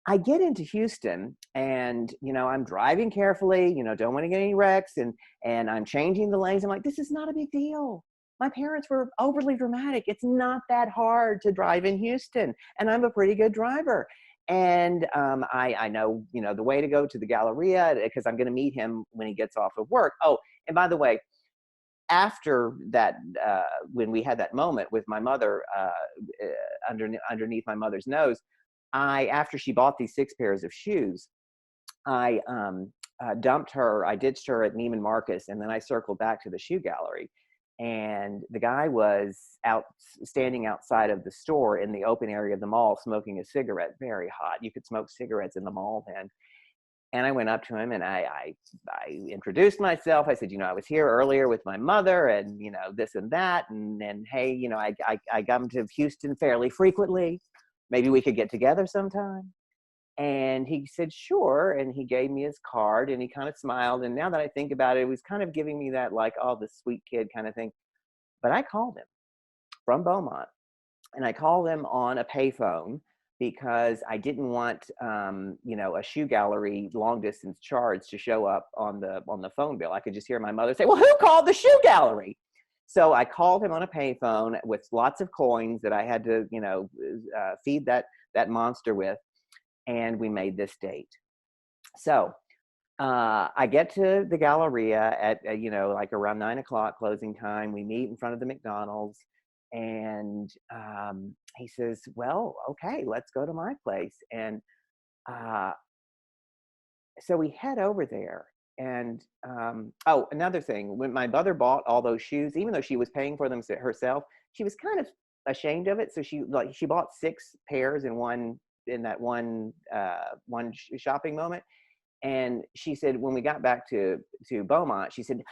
I get into Houston and, I'm driving carefully, don't want to get any wrecks. And I'm changing the lanes. I'm like, this is not a big deal. My parents were overly dramatic. It's not that hard to drive in Houston. And I'm a pretty good driver. And I know, the way to go to the Galleria because I'm going to meet him when he gets off of work. Oh, and by the way, after that, when we had that moment with my mother underneath my mother's nose, after she bought these 6 pairs of shoes, I dumped her. I ditched her at Neiman Marcus, and then I circled back to the shoe gallery. And the guy was standing outside of the store in the open area of the mall, smoking a cigarette, very hot. You could smoke cigarettes in the mall then. And I went up to him and I introduced myself. I said, I was here earlier with my mother and, this and that. And then, hey, I come to Houston fairly frequently. Maybe we could get together sometime. And he said, sure. And he gave me his card and he kind of smiled. And now that I think about it, it was kind of giving me that like, oh, the sweet kid kind of thing. But I called him from Beaumont, and I called him on a payphone because I didn't want, a shoe gallery long distance charge to show up on the phone bill. I could just hear my mother say, "Well, who called the shoe gallery?" So I called him on a payphone with lots of coins that I had to, feed that monster with, and we made this date. So I get to the Galleria at like around 9 o'clock closing time. We meet in front of the McDonald's, and he says, "Well, okay, let's go to my place." And so we head over there. And another thing, when my mother bought all those shoes, even though she was paying for them herself, she was kind of ashamed of it. So she bought 6 pairs in that one shopping moment. And she said, when we got back to Beaumont, she said,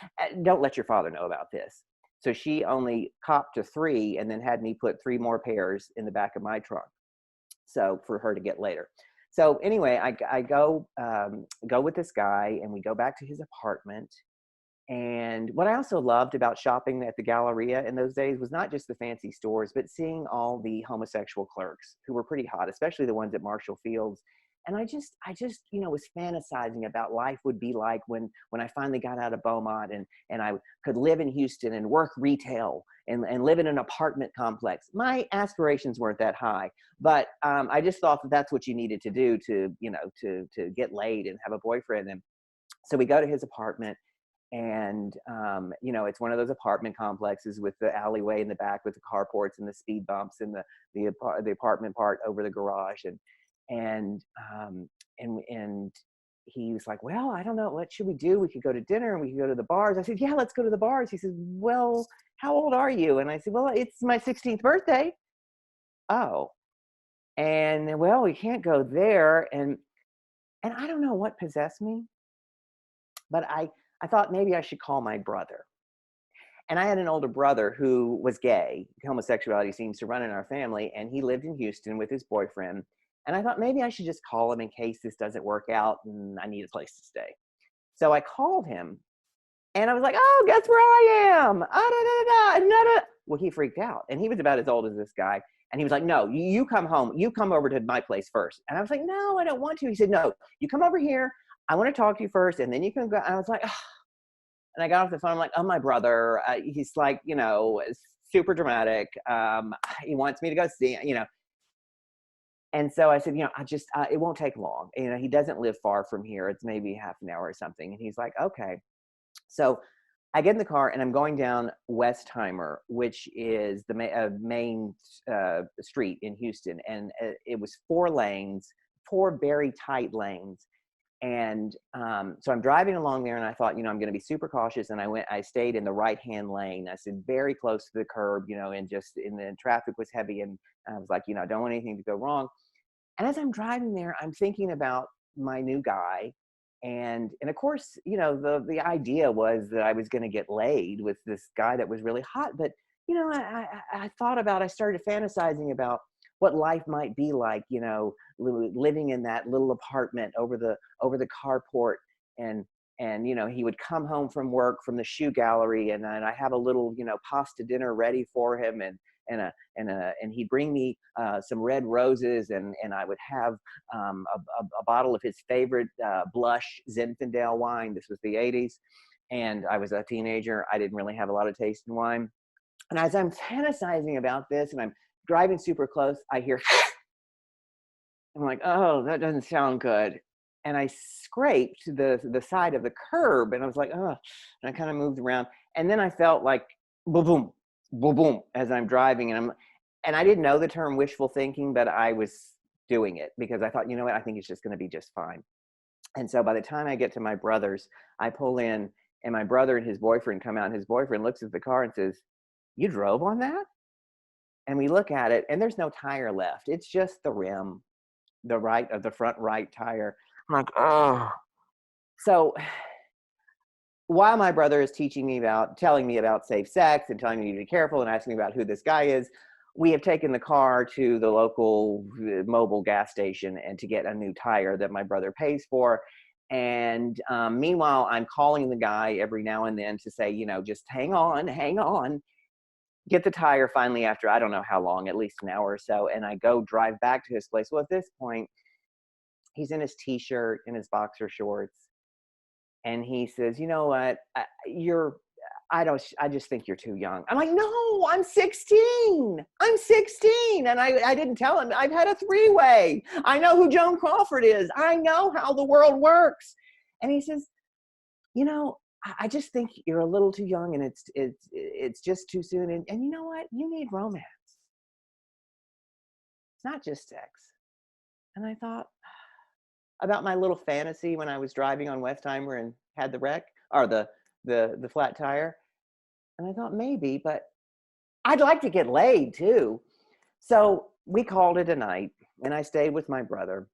"Don't let your father know about this." So she only copped to 3 and then had me put 3 more pairs in the back of my trunk, so for her to get later. So anyway, I go with this guy, and we go back to his apartment. And what I also loved about shopping at the Galleria in those days was not just the fancy stores, but seeing all the homosexual clerks who were pretty hot, especially the ones at Marshall Fields. And I just was fantasizing about life would be like when I finally got out of Beaumont and I could live in Houston and work retail and live in an apartment complex. My aspirations weren't that high, but I just thought that that's what you needed to do to get laid and have a boyfriend. And so we go to his apartment, and it's one of those apartment complexes with the alleyway in the back with the carports and the speed bumps and the apartment part over the garage. And he was like, "Well, I don't know, what should we do? We could go to dinner and we could go to the bars." I said, "Yeah, let's go to the bars." He said, "Well, how old are you?" And I said, "Well, it's my 16th birthday." "Oh, and well, we can't go there." And I don't know what possessed me, but I thought maybe I should call my brother. And I had an older brother who was gay. Homosexuality seems to run in our family, and he lived in Houston with his boyfriend. And I thought maybe I should just call him in case this doesn't work out and I need a place to stay. So I called him, and I was like, "Oh, guess where I am? Well, he freaked out, and he was about as old as this guy. And he was like, "No, you come home. You come over to my place first." And I was like, "No, I don't want to." He said, "No, you come over here. I want to talk to you first, and then you can go." And I was like, "Oh." And I got off the phone. I'm like, "Oh, my brother, he's like, super dramatic. He wants me to go see, And so I said, it won't take long. He doesn't live far from here. It's maybe half an hour or something." And he's like, "Okay." So I get in the car, and I'm going down Westheimer, which is the main street in Houston. And it was 4 lanes, 4 very tight lanes. And so I'm driving along there, and I thought, I'm going to be super cautious. And I stayed in the right-hand lane. I said very close to the curb, and the traffic was heavy. And I was like, I don't want anything to go wrong. And as I'm driving there, I'm thinking about my new guy. And of course, the idea was that I was going to get laid with this guy that was really hot. But, I started fantasizing about what life might be like, living in that little apartment over the carport. And he would come home from work from the shoe gallery, and I have a little, pasta dinner ready for him. And he'd bring me some red roses, and I would have a bottle of his favorite blush Zinfandel wine. This was the 80s, and I was a teenager. I didn't really have a lot of taste in wine. And as I'm fantasizing about this, and I'm driving super close, I hear, I'm like, "Oh, that doesn't sound good." And I scraped the side of the curb, and I was like, "Oh," and I kind of moved around, and then I felt like boom, boom, boom, boom as I'm driving, and I didn't know the term wishful thinking, but I was doing it because I thought, you know what, I think it's just going to be just fine. And so by the time I get to my brother's, I pull in, and my brother and his boyfriend come out, and his boyfriend looks at the car and says, "You drove on that?" And we look at it, and there's no tire left. It's just the rim, the front right tire. I'm like, oh. So while my brother is telling me about safe sex and telling me to be careful and asking me about who this guy is, we have taken the car to the local mobile gas station and to get a new tire that my brother pays for. And meanwhile, I'm calling the guy every now and then to say, just hang on. get the tire finally after I don't know how long, at least an hour or so, and I go drive back to his place. Well, at this point, he's in his t-shirt and his boxer shorts, and he says, "You know what? I just think you're too young." I'm like, "No, I'm 16. I'm 16." And I didn't tell him, I've had a 3-way. I know who Joan Crawford is. I know how the world works. And he says, "You know, I just think you're a little too young, and it's just too soon. And you know what? You need romance. It's not just sex." And I thought about my little fantasy when I was driving on Westheimer and had the wreck, or the flat tire. And I thought, maybe, but I'd like to get laid too. So we called it a night, and I stayed with my brother.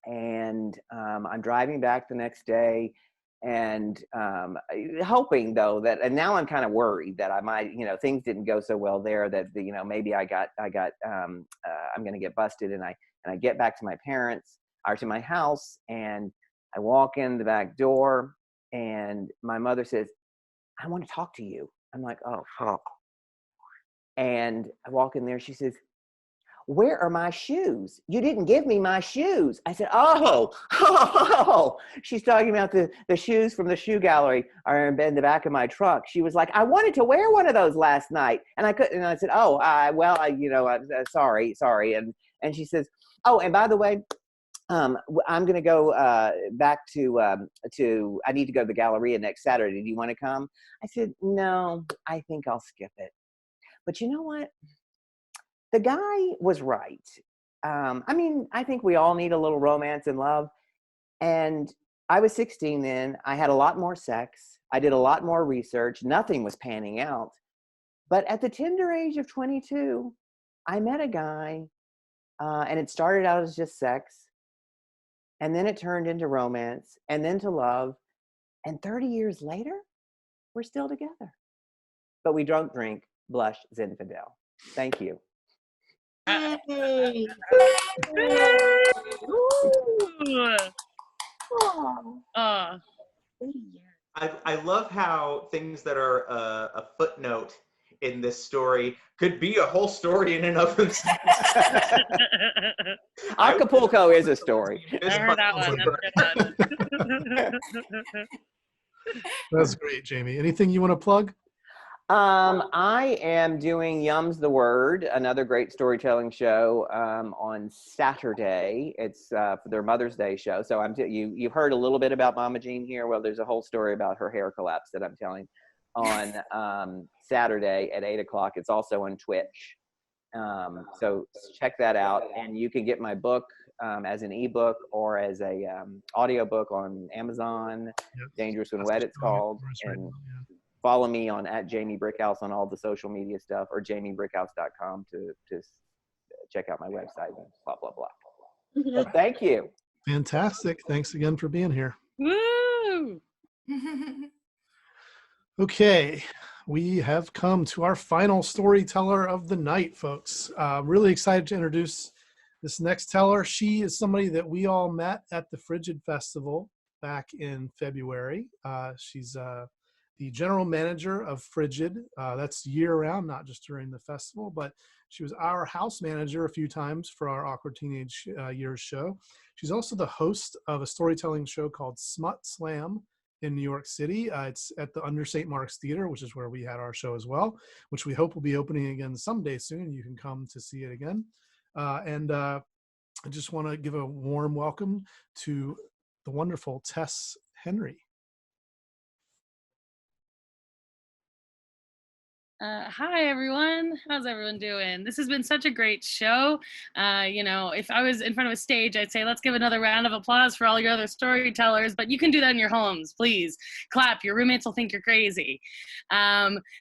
And I'm driving back the next day, and hoping though that, and now I'm kind of worried that I might, things didn't go so well there, that maybe I'm going to get busted. And I get back to my parents, or to my house, and I walk in the back door, and my mother says, "I want to talk to you." I'm like, "Oh, fuck." And I walk in there. She says, "Where are my shoes? You didn't give me my shoes." I said, oh. She's talking about the shoes from the shoe gallery are in the back of my truck. She was like, "I wanted to wear one of those last night, and I couldn't." And I said, "Oh, I'm sorry." And she says, "Oh, and by the way, I'm going to go back to, I need to go to the Galleria next Saturday. Do you want to come?" I said, "No, I think I'll skip it." But you know what? The guy was right. I think we all need a little romance and love. And I was 16 then. I had a lot more sex. I did a lot more research. Nothing was panning out. But at the tender age of 22, I met a guy, and it started out as just sex. And then it turned into romance, and then to love. And 30 years later, we're still together. But we don't drink, blush, Zinfandel. Thank you. Yay. Oh, 30 years. I love how things that are a footnote in this story could be a whole story in and of themselves. Acapulco is a story. I heard that one. That's great, Jamie. Anything you want to plug? I am doing Yum's the Word, another great storytelling show on Saturday. It's for their Mother's Day show. So you've heard a little bit about Mama Jean here. Well, there's a whole story about her hair collapse that I'm telling on Saturday at 8:00. It's also on Twitch. So check that out. And you can get my book as an ebook or as a audiobook on Amazon. Yep. Dangerous When Wet, it's called. And follow me on @JamieBrickhouse on all the social media stuff, or jamiebrickhouse.com to check out my website and blah, blah, blah. So thank you. Fantastic. Thanks again for being here. Woo! Okay, we have come to our final storyteller of the night, folks. Really excited to introduce this next teller. She is somebody that we all met at the Frigid Festival back in February. She's the general manager of Frigid. That's year-round, not just during the festival, but she was our house manager a few times for our Awkward Teenage Years show. She's also the host of a storytelling show called Smut Slam in New York City. It's at the Under St. Mark's Theater, which is where we had our show as well, which we hope will be opening again someday soon. You can come to see it again. I just want to give a warm welcome to the wonderful Tess Henry. Hi, everyone. How's everyone doing? This has been such a great show. If I was in front of a stage, I'd say, let's give another round of applause for all your other storytellers, but you can do that in your homes. Please clap. Your roommates will think you're crazy.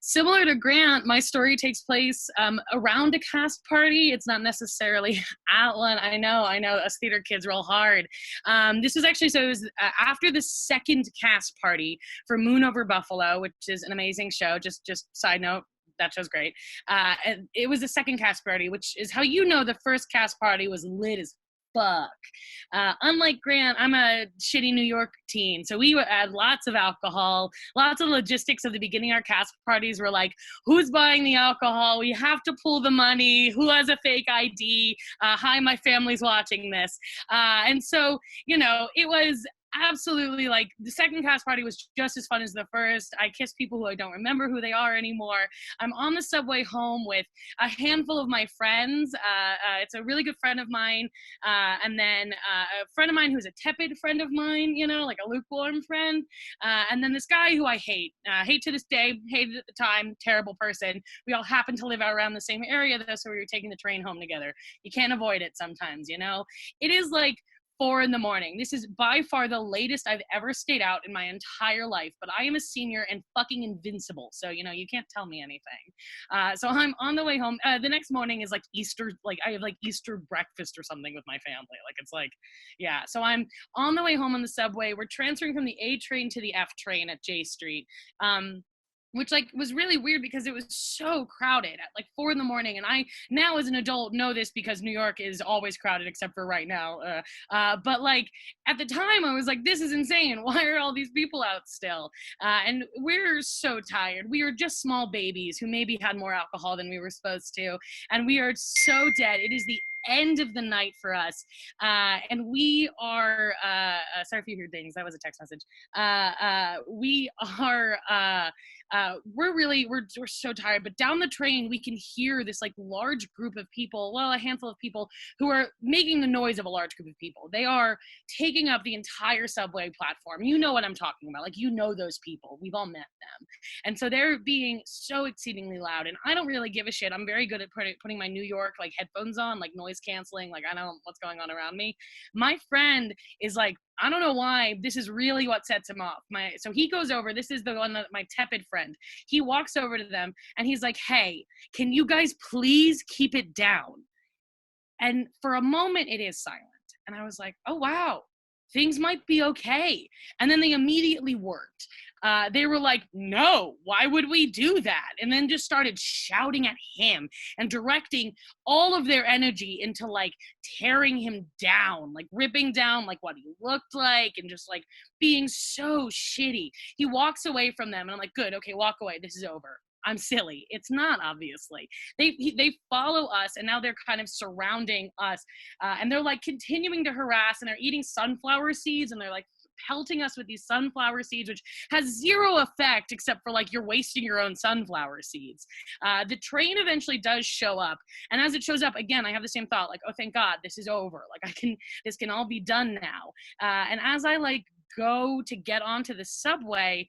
Similar to Grant, my story takes place around a cast party. It's not necessarily at one. I know us theater kids roll hard. This was actually, so it was after the second cast party for Moon Over Buffalo, which is an amazing show. Just side note. That show's great. And it was the second cast party, which is how the first cast party was lit as fuck. Unlike Grant, I'm a shitty New York teen. So we had lots of alcohol, lots of logistics at the beginning. Our cast parties were like, who's buying the alcohol? We have to pull the money. Who has a fake ID? Hi, my family's watching this. And so, you know, it was absolutely like the second cast party was just as fun as the first. I kissed people who I don't remember who they are anymore. I'm on the subway home with a handful of my friends. It's a really good friend of mine. And then a friend of mine who's a tepid friend of mine, you know, like a lukewarm friend. And then this guy who I hate to this day, hated at the time, terrible person. We all happen to live out around the same area though, so we were taking the train home together. You can't avoid it sometimes, you know? It is like 4 a.m. This is by far the latest I've ever stayed out in my entire life, but I am a senior and fucking invincible. So, you know, you can't tell me anything. So I'm on the way home. The next morning is like Easter, like I have like Easter breakfast or something with my family. Like it's like, yeah. So I'm on the way home on the subway. We're transferring from the A train to the F train at J Street. Which like was really weird because it was so crowded at like 4 a.m. And I now as an adult know this because New York is always crowded except for right now. But like at the time I was like, this is insane. Why are all these people out still? And we're so tired. We are just small babies who maybe had more alcohol than we were supposed to. And we are so dead. It is the end of the night for us. And we are, sorry if you hear things, that was a text message. We are, we're so tired, but down the train, we can hear this like large group of people, well, a handful of people who are making the noise of a large group of people. They are taking up the entire subway platform. You know what I'm talking about. Like, you know those people. We've all met them. And so they're being so exceedingly loud. And I don't really give a shit. I'm very good at putting my New York like headphones on, like noise canceling. Like, I know what's going on around me. My friend is like, I don't know why, this is really what sets him off. So he goes over, this is the one that my tepid friend, he walks over to them and he's like, hey, can you guys please keep it down? And for a moment it is silent. And I was like, oh wow, things might be okay. And then they immediately worked. They were like, no, why would we do that? And then just started shouting at him and directing all of their energy into like tearing him down, like ripping down like what he looked like and just like being so shitty. He walks away from them and I'm like, good, okay, walk away. This is over. I'm silly. It's not, obviously. They follow us and now they're kind of surrounding us and they're like continuing to harass and they're eating sunflower seeds and they're like pelting us with these sunflower seeds, which has zero effect except for like you're wasting your own sunflower seeds. The train eventually does show up, and as it shows up, again, I have the same thought, like, oh, thank God, this is over. Like, this can all be done now. And as I like go to get onto the subway,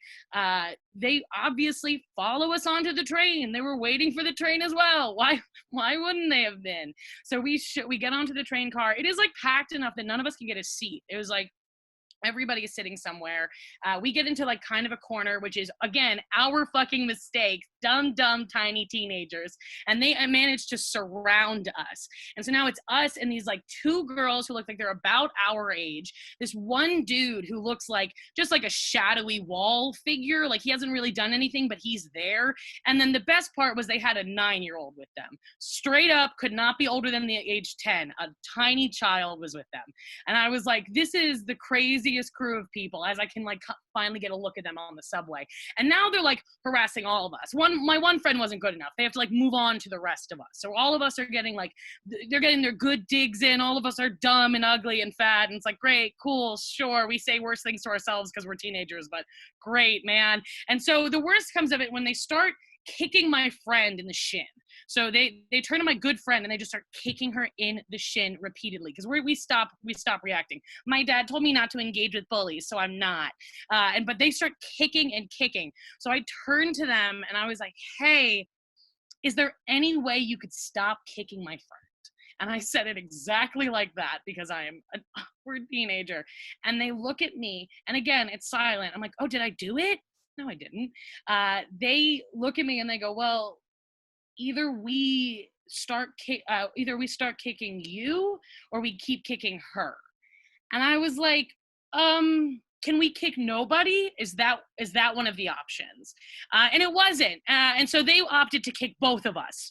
they obviously follow us onto the train. They were waiting for the train as well. Why wouldn't they have been? So we get onto the train car. It is like packed enough that none of us can get a seat. It was like everybody is sitting somewhere. We get into like kind of a corner, which is again our fucking mistake. Dumb tiny teenagers, and they managed to surround us. And so now it's us and these like two girls who look like they're about our age, this one dude who looks like just like a shadowy wall figure, like he hasn't really done anything but he's there. And then the best part was they had a 9-year-old with them, straight up, could not be older than the age 10. A tiny child was with them. And I was like, this is the craziest crew of people, as I can like finally get a look at them on the subway. And now they're like harassing all of us. My one friend wasn't good enough. They have to like move on to the rest of us. So all of us are getting like, they're getting their good digs in. All of us are dumb and ugly and fat. And it's like, great, cool, sure. We say worse things to ourselves because we're teenagers, but great, man. And so the worst comes of it when they start kicking my friend in the shin. So they turn to my good friend and they just start kicking her in the shin repeatedly because we stop reacting. My dad told me not to engage with bullies, so I'm not. But they start kicking and kicking. So I turned to them and I was like, hey, is there any way you could stop kicking my friend? And I said it exactly like that because I am an awkward teenager. And they look at me and again, it's silent. I'm like, oh, did I do it? No, I didn't. They look at me and they go, well, either we start kicking you or we keep kicking her. And I was like, can we kick nobody? Is that one of the options? And it wasn't. And so they opted to kick both of us.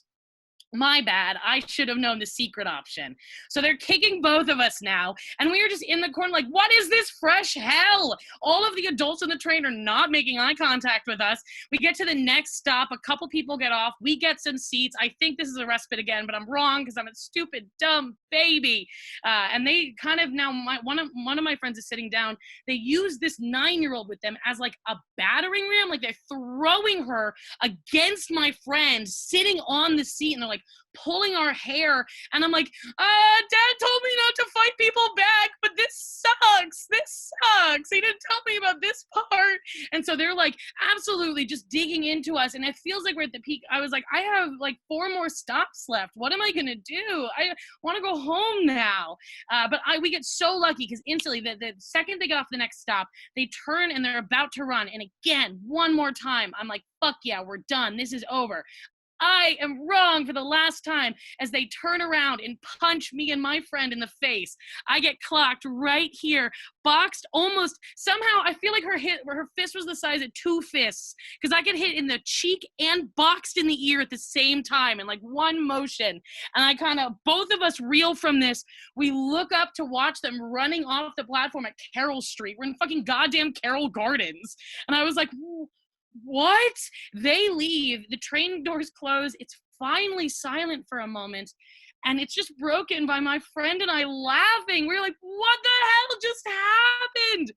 My bad. I should have known the secret option. So they're kicking both of us now. And we are just in the corner like, what is this fresh hell? All of the adults in the train are not making eye contact with us. We get to the next stop. A couple people get off. We get some seats. I think this is a respite again, but I'm wrong because I'm a stupid, dumb baby. And they kind of now, one of my friends is sitting down. They use this 9-year-old with them as like a battering ram. Like they're throwing her against my friend sitting on the seat. And they're like, pulling our hair, and I'm like, Dad told me not to fight people back, but this sucks. He didn't tell me about this part. And so they're like absolutely just digging into us, and it feels like we're at the peak. I was like, I have like 4 more stops left. What am I gonna do? I want to go home now. But we get so lucky because instantly the second they get off the next stop, they turn and they're about to run, and again, one more time, I'm like, fuck yeah, we're done. This is over. I am wrong for the last time as they turn around and punch me and my friend in the face. I get clocked right here, boxed almost. Somehow I feel like her fist was the size of 2 fists because I get hit in the cheek and boxed in the ear at the same time in like one motion. And I kind of, both of us reel from this. We look up to watch them running off the platform at Carroll Street. We're in fucking goddamn Carroll Gardens. And I was like, what? They leave, the train doors close, it's finally silent for a moment, and it's just broken by my friend and I laughing. We're like, what the hell just happened?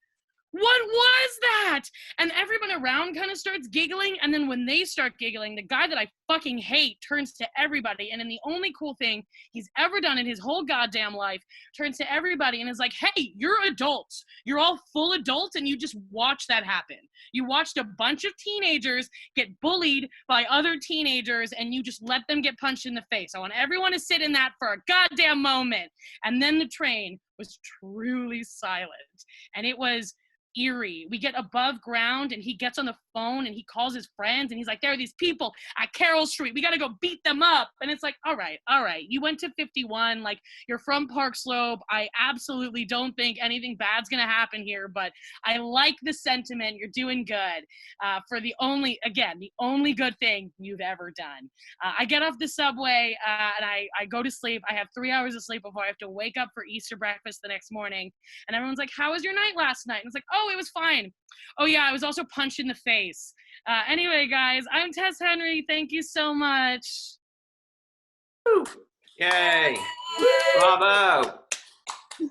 What was that? And everyone around kind of starts giggling, and then when they start giggling, the guy that I fucking hate turns to everybody, and then the only cool thing he's ever done in his whole goddamn life, turns to everybody and is like, hey, you're adults. You're all full adults, and you just watched that happen. You watched a bunch of teenagers get bullied by other teenagers, and you just let them get punched in the face. I want everyone to sit in that for a goddamn moment. And then the train was truly silent, and it was eerie. We get above ground and he gets on the phone and he calls his friends and he's like, there are these people at Carroll Street. We got to go beat them up. And it's like, all right. You went to 51. Like, you're from Park Slope. I absolutely don't think anything bad's going to happen here, but I like the sentiment. You're doing good for the only good thing you've ever done. I get off the subway and I go to sleep. I have 3 hours of sleep before I have to wake up for Easter breakfast the next morning. And everyone's like, how was your night last night? And it's like, oh, it was fine. Oh yeah, I was also punched in the face. Anyway, guys, I'm Tess Henry. Thank you so much. Yay. Bravo.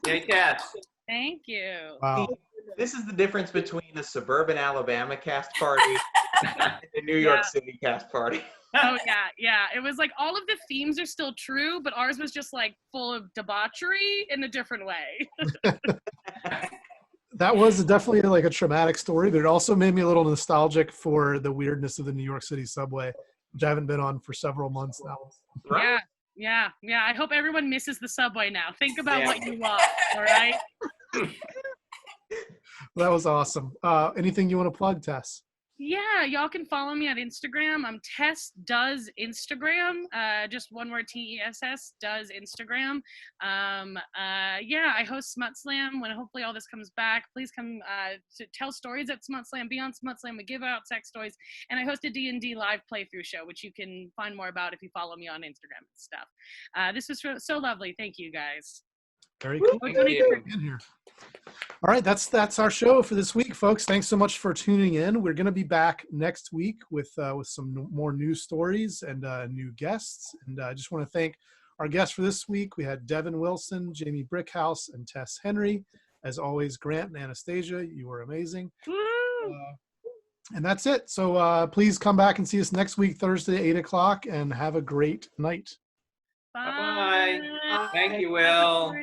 Yay, Tess. Thank you. Wow. This is the difference between a suburban Alabama cast party and a New York City cast party. Oh yeah. It was like all of the themes are still true, but ours was just like full of debauchery in a different way. That was definitely like a traumatic story, but it also made me a little nostalgic for the weirdness of the New York City subway, which I haven't been on for several months now. Right? Yeah. I hope everyone misses the subway now. Think about what you want, all right? That was awesome. Anything you want to plug, Tess? Yeah, y'all can follow me on Instagram. I'm Tess Does Instagram. Just one word, TESS Does Instagram. I host Smut Slam. When hopefully all this comes back, please come to tell stories at Smut Slam. Be on Smut Slam. We give out sex toys, and I host a D&D live playthrough show, which you can find more about if you follow me on Instagram and stuff. This was so lovely. Thank you, guys. Very cool. Thank you. In here. All right, that's our show for this week, folks. Thanks so much for tuning in. We're going to be back next week with some more news stories and new guests. And I just want to thank our guests for this week. We had Devin Wilson, Jamie Brickhouse, and Tess Henry. As always, Grant and Anastasia, you were amazing. And that's it. So please come back and see us next week, Thursday, 8 o'clock, and have a great night. Bye. Thank you, Will.